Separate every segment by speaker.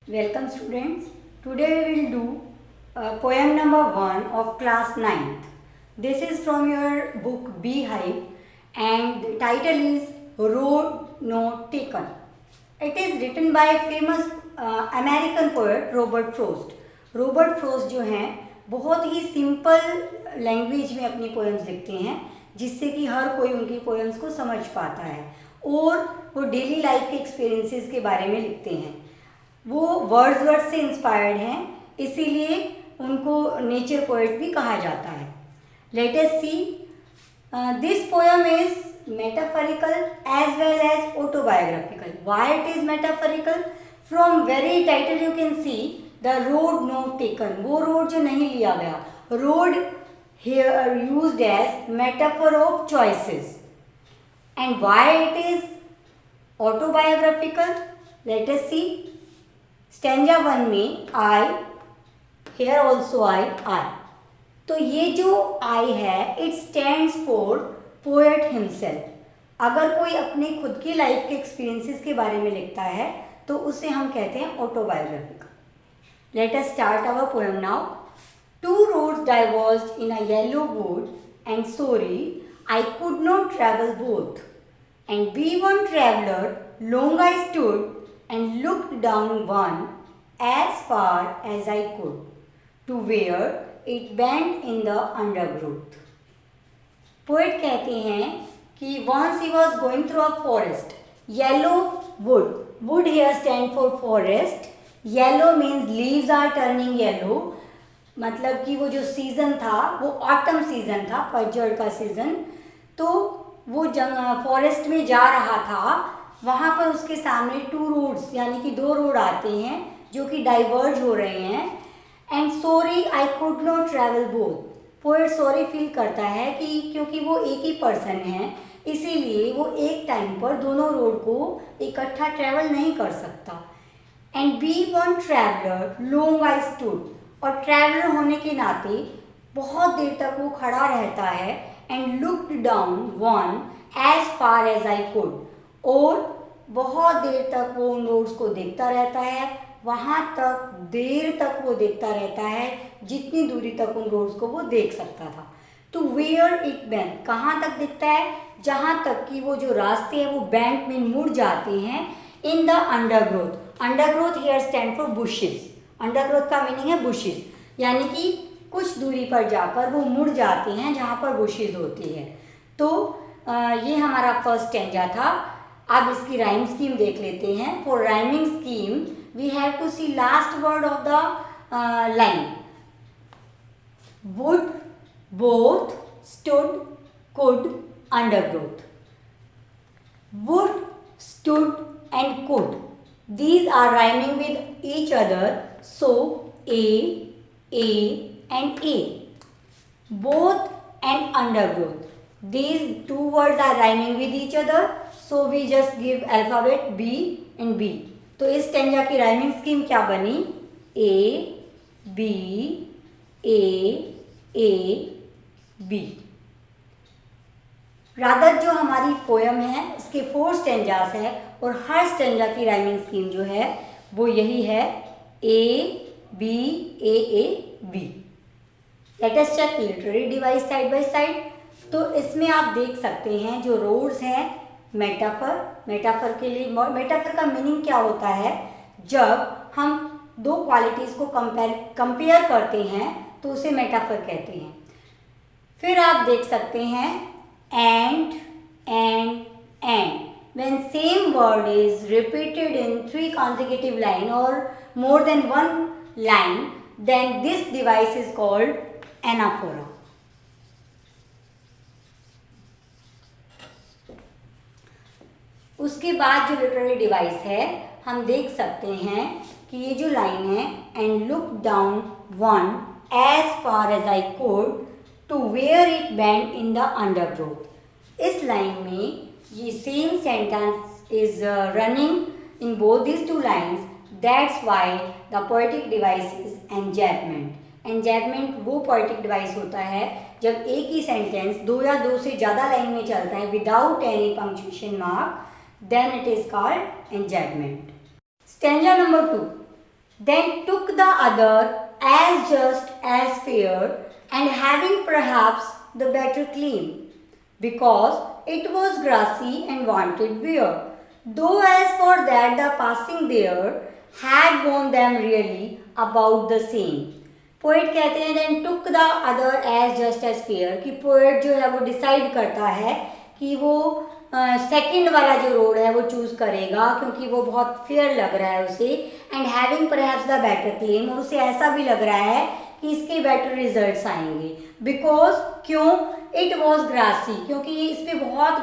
Speaker 1: Welcome students. Today we will do poem number 1 of class 9th. This is from your book Beehive and the title is Road Not Taken. It is written by famous American poet Robert Frost. Robert Frost जो हैं बहुत ही simple language में अपनी poems लिखते हैं जिससे कि हर कोई उनकी पोएम्स को समझ पाता है और वो डेली लाइफ के एक्सपीरियंसेस के बारे में लिखते हैं। वो वर्ड्सवर्थ से इंस्पायर्ड हैं, इसीलिए उनको नेचर पोएट भी कहा जाता है। Let us see, this poem is metaphorical as well as autobiographical. Why it is metaphorical? From very title you can see the road not taken. वो रोड जो नहीं लिया गया, road here used as metaphor of choices. And why it is autobiographical? Let us see. Stanza 1 में आई, here also I. तो ये जो आई है it stands for poet himself. अगर कोई अपने खुद की लाइफ के एक्सपीरियंसेस के बारे में लिखता है तो उसे हम कहते हैं autobiographical. Let us start our poem now. Two roads diverged in a yellow wood and sorry I could not travel both and be one traveller long I stood and looked down one as far as I could to where it bent in the undergrowth. Poet कहते हैं कि once he was going through a forest, yellow wood. Wood here stand for forest. Yellow means leaves are turning yellow. मतलब कि वो जो season था वो autumn season था, पतझड़ का सीज़न। तो वो फॉरेस्ट में जा रहा था, वहाँ पर उसके सामने टू रोड्स यानी कि दो रोड आते हैं जो कि डाइवर्ज हो रहे हैं। And sorry I could not travel both. Poet sorry feel करता है कि क्योंकि वो एक ही पर्सन है इसीलिए वो एक टाइम पर दोनों रोड को इकट्ठा ट्रैवल नहीं कर सकता। And be one traveller long I stood. और ट्रैवलर होने के नाते बहुत देर तक वो खड़ा रहता है। And looked down one as far as I could. और बहुत देर तक वो उन रोड्स को देखता रहता है, वहाँ तक देर तक वो देखता रहता है जितनी दूरी तक उन रोड्स को वो देख सकता था। टू वेयर इट बेंट, कहाँ तक दिखता है? जहाँ तक कि वो जो रास्ते हैं वो बैंक में मुड़ जाते हैं। In the undergrowth. Undergrowth here stand for bushes. Undergrowth का मीनिंग है बुशेस, यानी कि कुछ दूरी पर जाकर वो मुड़ जाते हैं जहाँ पर बुशेस होती है। तो ये हमारा फर्स्ट स्टैंजा था। अब इसकी राइम स्कीम देख लेते हैं। For rhyming scheme we have to see last word of the line. Wood, both, stood, could, undergrowth. Wood, stood and could, these are rhyming with each other, so a and a. Both and undergrowth, these two words are rhyming with each other, so we just give alphabet B and B. तो इस stanza की rhyming scheme क्या बनी? A B A B। Rather जो हमारी poem है इसके 4 stanzas है और हर स्टैंजा की राइमिंग स्कीम जो है वो यही है A B A B। Let us check literary device side by side. तो इसमें आप देख सकते हैं जो रोड्स हैं मेटाफर। मेटाफर के लिए मेटाफर का मीनिंग क्या होता है? जब हम दो क्वालिटीज़ को कंपेयर करते हैं तो उसे मेटाफर कहते हैं। फिर आप देख सकते हैं and when same word is repeated in 3 consecutive line or more than 1 line, then this device is called anaphora. उसके बाद जो लिटरेरी डिवाइस है हम देख सकते हैं कि ये जो लाइन है and look down one as far as I could to where it bent in the undergrowth. इस लाइन में ये same sentence is running in both this 2 lines. That's why the poetic device is enjambment. Enjambment वो poetic device होता है जब एक ही sentence 2 या 2 से ज़्यादा लाइन में चलता है without any punctuation mark, then it is called enjambment. Stanza number 2. then took the other as just as fair, and having perhaps the better claim, because it was grassy and wanted wear. Though as for that the passing there had gone them really about the same. Poet कहते हैं then took the other as just as fair, कि poet जो है वो decide करता है कि वो सेकंड वाला जो रोड है वो चूज करेगा क्योंकि वो बहुत फेयर लग रहा है उसे, and having perhaps the better claim, और उसे ऐसा भी लग रहा है कि इसके बेटर रिजल्ट्स आएंगे, बिकॉज क्यों, इट वॉज ग्रासी, क्योंकि इस पे बहुत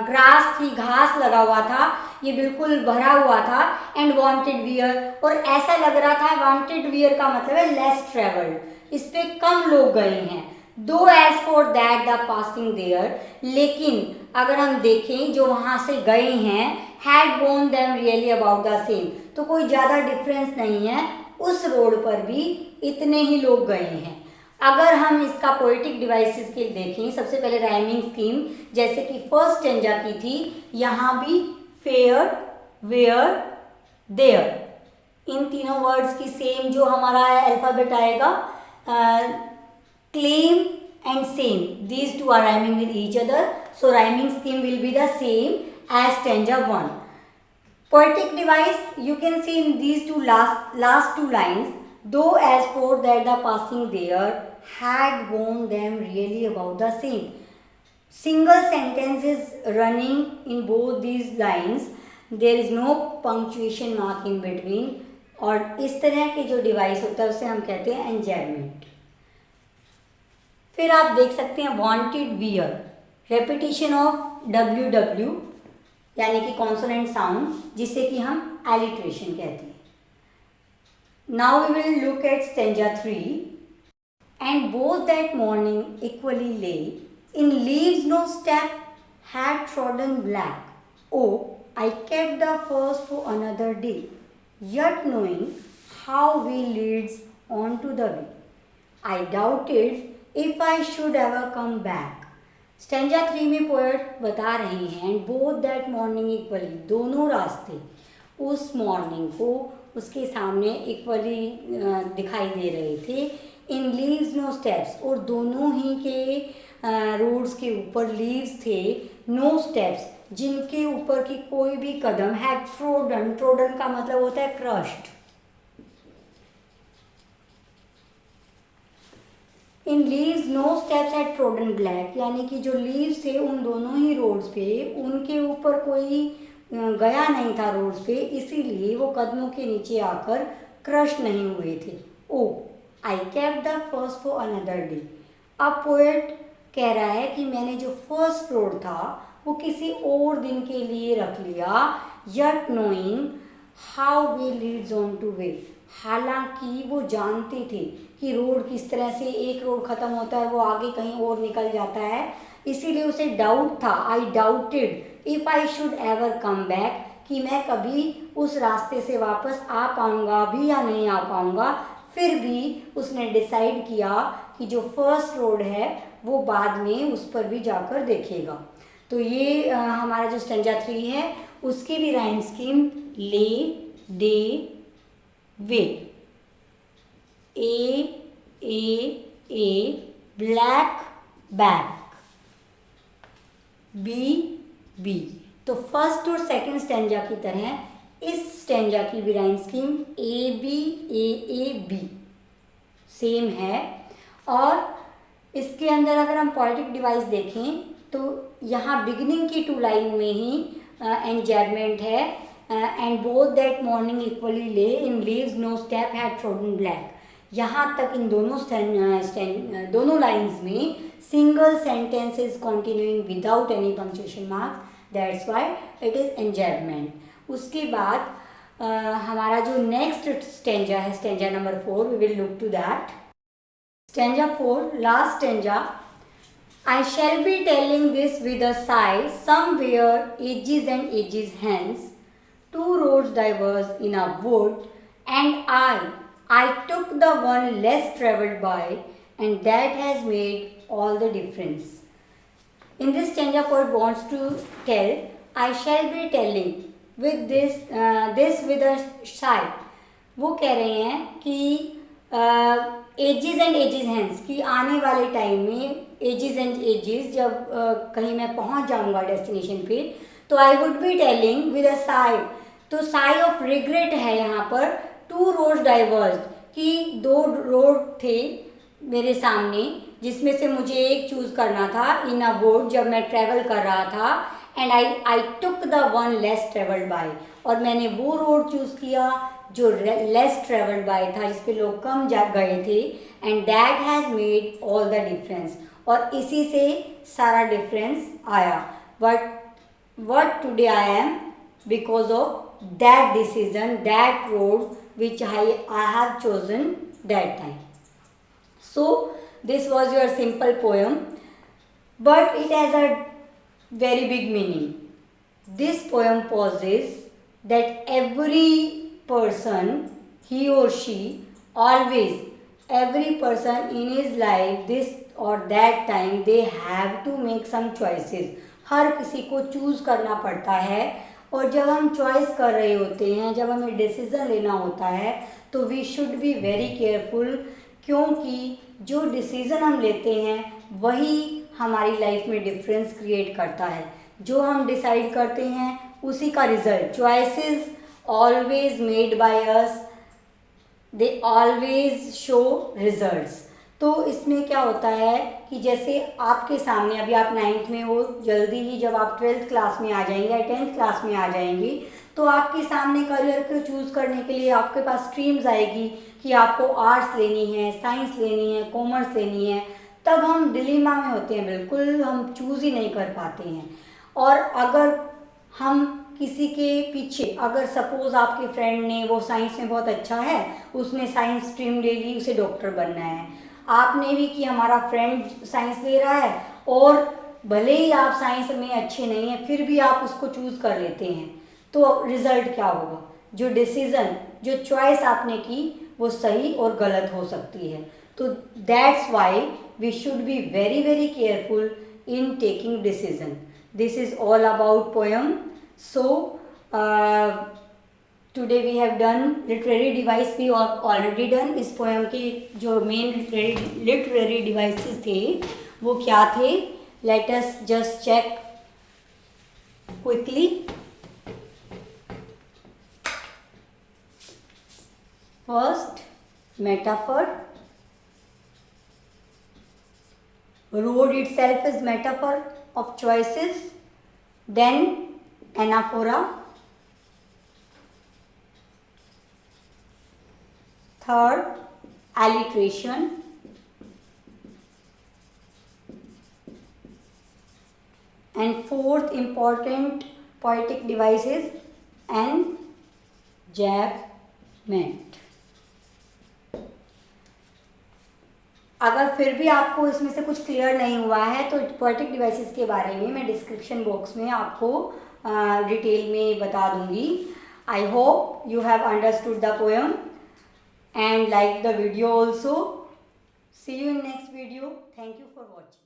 Speaker 1: ग्रास थी, घास लगा हुआ था, ये बिल्कुल भरा हुआ था, एंड वांटेड वियर, और ऐसा लग रहा था, वांटेड वियर का मतलब है लेस ट्रेवल्ड, इस पे कम लोग गए हैं। Though as for that the passing there, लेकिन अगर हम देखें जो वहाँ से गए हैं, had gone them really about the same, तो कोई ज़्यादा डिफरेंस नहीं है, उस रोड पर भी इतने ही लोग गए हैं। अगर हम इसका पोएटिक डिवाइसेस के देखें, सबसे पहले राइमिंग स्कीम, जैसे कि फर्स्ट स्टेंजा की थी, यहाँ भी फेयर, वेयर, देयर, इन तीनों वर्ड्स की सेम जो हमारा अल्फाबेट आएगा, claim and same, these two are rhyming with each other, so rhyming scheme will be the same as stanza 1. Poetic device, you can see in these two last two lines, though as for that the passing there had gone them really about the same. Single sentence is running in both these lines, there is no punctuation mark in between, और इस तरह के जो device होता है उसे हम कहते हैं एंजॉयमेंट. फिर आप देख सकते हैं wanted wear, repetition of WW यानी कि कॉन्सोनेंट साउंड, जिसे कि हम एलिट्रेशन कहते हैं. Now we will look at stanza 3. And both that morning equally lay in leaves no step had trodden black, oh I kept the first for another day, yet knowing how we leads on to the way, I doubted if I should ever come back. Stanza 3 में poet बता रहे हैं and both that morning equally, दोनों रास्ते उस morning को उसके सामने इक्वली दिखाई दे रहे थे. इन लीव्स नो स्टेप्स, और दोनों ही के रोड्स के ऊपर लीव्स थे, नो स्टेप्स, जिनके ऊपर की कोई भी कदम, है ट्रोडन, ट्रोडन का मतलब होता है crushed. In leaves no steps at trodden black, यानी कि जो लीव्स थे उन दोनों ही रोड्स पे, उनके ऊपर कोई गया नहीं था रोड्स पे, इसीलिए वो कदमों के नीचे आकर क्रश नहीं हुए थे. Oh I kept the first for another day. अब पोएट कह रहा है कि मैंने जो फर्स्ट रोड था वो किसी और दिन के लिए रख लिया, yet knowing how way Leeds on two way, हालांकि वो जानते थे कि रोड किस तरह से, एक रोड ख़त्म होता है वो आगे कहीं और निकल जाता है, इसीलिए उसे डाउट था. आई doubted if I should ever come back, कि मैं कभी उस रास्ते से वापस आ पाऊँगा भी या नहीं आ पाऊँगा. फिर भी उसने डिसाइड किया कि जो फर्स्ट रोड है वो बाद में उस पर भी जाकर देखेगा. तो ये हमारा जो स्टेंजा 3 है उसकी भी राइम स्कीम ले, डे, वे, ए, ब्लैक, बैक, बी. तो फर्स्ट और सेकंड स्टेंजा की तरह इस स्टेंजा की भी rhyme scheme A, B same है. और इसके अंदर अगर हम पोएटिक डिवाइस देखें तो यहाँ बिगिनिंग की 2 लाइन में ही एंजॉयमेंट है, and both that morning equally lay in leaves no step had trodden black. यहाँ तक इन दोनों लाइन्स में single sentence is continuing without any punctuation mark, that's why it is enjambment. उसके बाद हमारा जो नेक्स्ट स्टेंजा है, stanza number 4, we will look to that. Stanza 4, last stanza. I shall be telling this with a sigh, somewhere ages and ages hence, 2 roads diverge in a wood, and I took the one less travelled by, and that has made all the difference. In this stanza, poet wants to tell, I shall be telling with this with a sigh. वो कह रहे हैं कि ages and edges hence, कि आने वाले time में ages and edges जब कहीं मैं पहुंच जाऊंगा डेस्टिनेशन पे, तो I would be telling with a Sai, तो साई ऑफ रिग्रेट है यहाँ पर, टू रोड डाइवर्स, कि दो रोड थे मेरे सामने जिसमें से मुझे एक चूज़ करना था इन अ बोर्ड जब मैं ट्रैवल कर रहा था, and I took the one less travelled by, और मैंने वो रोड चूज़ किया जो लेस ट्रेवल्ड बाय था, जिस पे लोग कम जा गए थे, and that has made all the difference, और इसी से सारा डिफरेंस आया। But what today I am because of that decision, that road which I have chosen that time. So this was your simple poem, but it has a very big meaning. This poem poses that every person, he or she, always, every person in his life, this or that time, they have to make some choices. हर किसी को choose करना पड़ता है, और जब हम choice कर रहे होते हैं, जब हमें डिसीज़न लेना होता है, तो we should be very careful, क्योंकि जो डिसीज़न हम लेते हैं वही हमारी लाइफ में डिफरेंस क्रिएट करता है। जो हम डिसाइड करते हैं उसी का result, choices always made by us, they always show results. तो इसमें क्या होता है कि जैसे आपके सामने, अभी आप 9th में हो, जल्दी ही जब आप 12th क्लास में आ जाएंगे या 10th क्लास में आ जाएंगी, तो आपके सामने करियर को चूज़ करने के लिए आपके पास स्ट्रीम्स आएगी कि आपको आर्ट्स लेनी है, साइंस लेनी है, कॉमर्स लेनी है। तब हम डिलेमा में होते हैं, बिल्कुल हम चूज़ ही नहीं कर पाते हैं। और अगर हम किसी के पीछे, अगर सपोज़ आपके फ्रेंड ने, वो साइंस में बहुत अच्छा है, उसने साइंस स्ट्रीम ले ली, उसे डॉक्टर बनना है, आपने भी कि हमारा फ्रेंड साइंस ले रहा है, और भले ही आप साइंस में अच्छे नहीं हैं फिर भी आप उसको चूज़ कर लेते हैं, तो रिज़ल्ट क्या होगा? जो डिसीज़न, जो चॉइस आपने की वो सही और गलत हो सकती है। तो that's why we should be very very careful in taking decision. This is all about poem. So today we have done literary device, भी ऑलरेडी डन। इस पोएम के जो मेन लिटरेरी डिवाइसेस थे वो क्या थे? Let us just check quickly. First, metaphor. Road itself is metaphor of choices. Then anaphora. Third, alliteration. And fourth important poetic device is enjambment. अगर फिर भी आपको इसमें से कुछ क्लियर नहीं हुआ है तो पोएटिक डिवाइसेस के बारे में मैं डिस्क्रिप्शन बॉक्स में आपको डिटेल में बता दूंगी। I hope you have understood the poem and like the video also. See you in next video. Thank you for watching.